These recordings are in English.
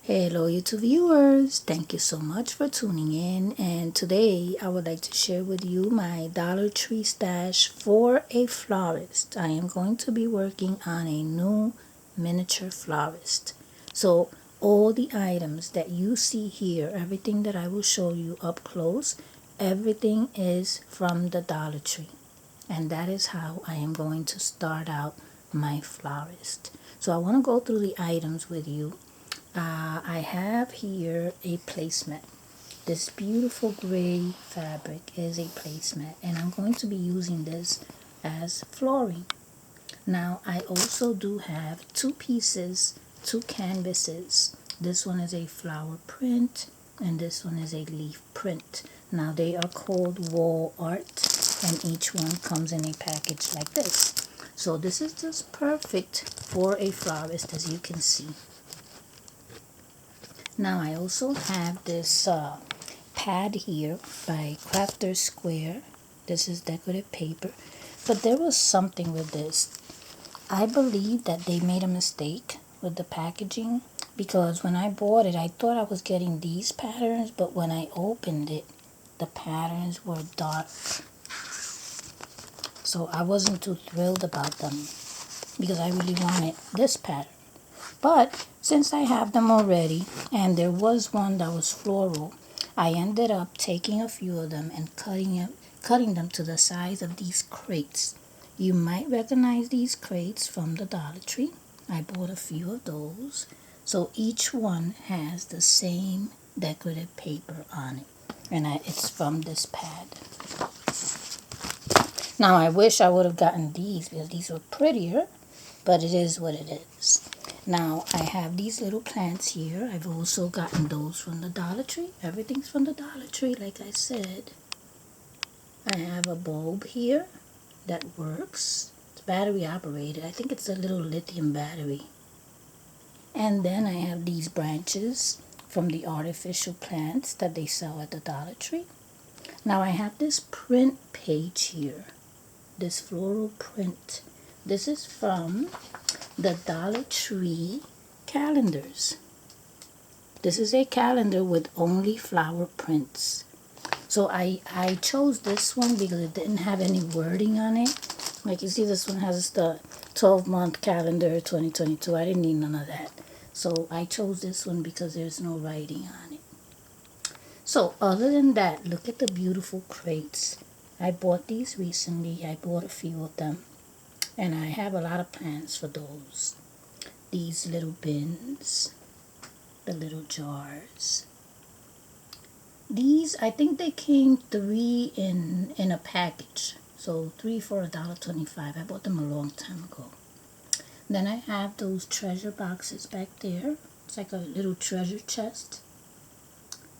Hello YouTube viewers, thank you so much for tuning in, and today I would like to share with you my Dollar Tree stash for a florist. I am going to be working on a new miniature florist. So all the items that you see here, everything that I will show you up close, everything is from the Dollar Tree. And that is how I am going to start out my florist. So I want to go through the items with you. I have here a placemat. This beautiful gray fabric is a placemat, and I'm going to be using this as flooring. Now I also do have two pieces, two canvases. This one is a flower print and this one is a leaf print. Now they are called wall art, and each one comes in a package like this. So this is just perfect for a florist, as you can see. Now I also have this pad here by Crafter Square. This is decorative paper, but there was something with this. I believe that they made a mistake with the packaging, because when I bought it I thought I was getting these patterns, but when I opened it the patterns were dark. So I wasn't too thrilled about them because I really wanted this pattern. But since I have them already, and there was one that was floral, I ended up taking a few of them and cutting them to the size of these crates. You might recognize these crates from the Dollar Tree. I bought a few of those. So each one has the same decorative paper on it. And it's from this pad. Now I wish I would have gotten these because these were prettier, but it is what it is. Now I have these little plants here. I've also gotten those from the Dollar Tree. Everything's from the Dollar Tree, like I said. I have a bulb here that works. It's battery operated. I think it's a little lithium battery. And then I have these branches from the artificial plants that they sell at the Dollar Tree. Now I have this print page here. This floral print. This is from the Dollar Tree calendars. This is a calendar with only flower prints. So I chose this one because it didn't have any wording on it. Like you see, this one has the 12-month calendar 2022. I didn't need none of that. So I chose this one because there's no writing on it. So other than that, look at the beautiful crates. I bought these recently. I bought a few of them. And I have a lot of plans for those. These little bins, the little jars. These, I think they came 3 in a package. So 3 for $1.25. I bought them a long time ago. Then I have those treasure boxes back there. It's like a little treasure chest.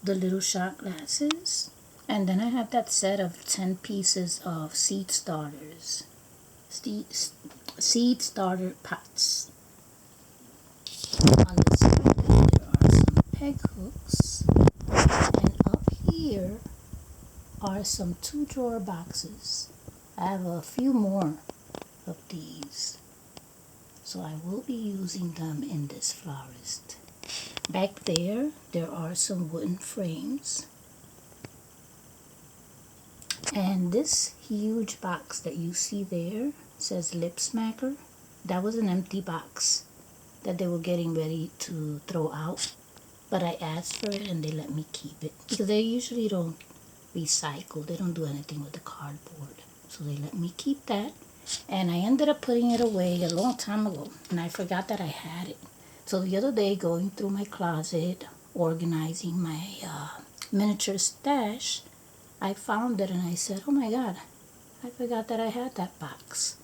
The little shot glasses. And then I have that set of 10 pieces of seed starters. Seed starter pots. On the side there are some peg hooks, and up here are some 2-drawer boxes. I have a few more of these, so I will be using them in this florist. Back there are some wooden frames. And this huge box that you see there says Lip Smacker. That was an empty box that they were getting ready to throw out. But I asked for it and they let me keep it. Because they usually don't recycle. They don't do anything with the cardboard. So they let me keep that. And I ended up putting it away a long time ago. And I forgot that I had it. So the other day, going through my closet, organizing my miniature stash, I found it and I said, oh my god, I forgot that I had that box.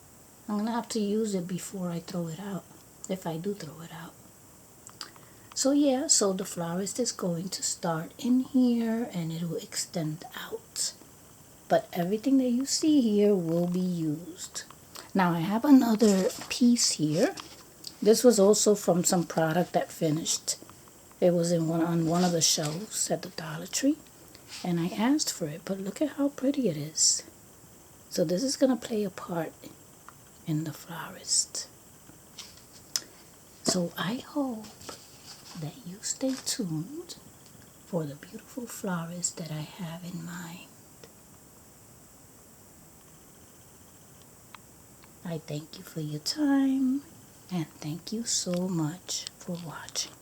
I'm going to have to use it before I throw it out, if I do throw it out. So yeah, so the florist is going to start in here and it will extend out. But everything that you see here will be used. Now I have another piece here. This was also from some product that finished. It was on one of the shelves at the Dollar Tree. And I asked for it, but look at how pretty it is. So this is going to play a part in the florist. So I hope that you stay tuned for the beautiful florist that I have in mind. I thank you for your time and thank you so much for watching.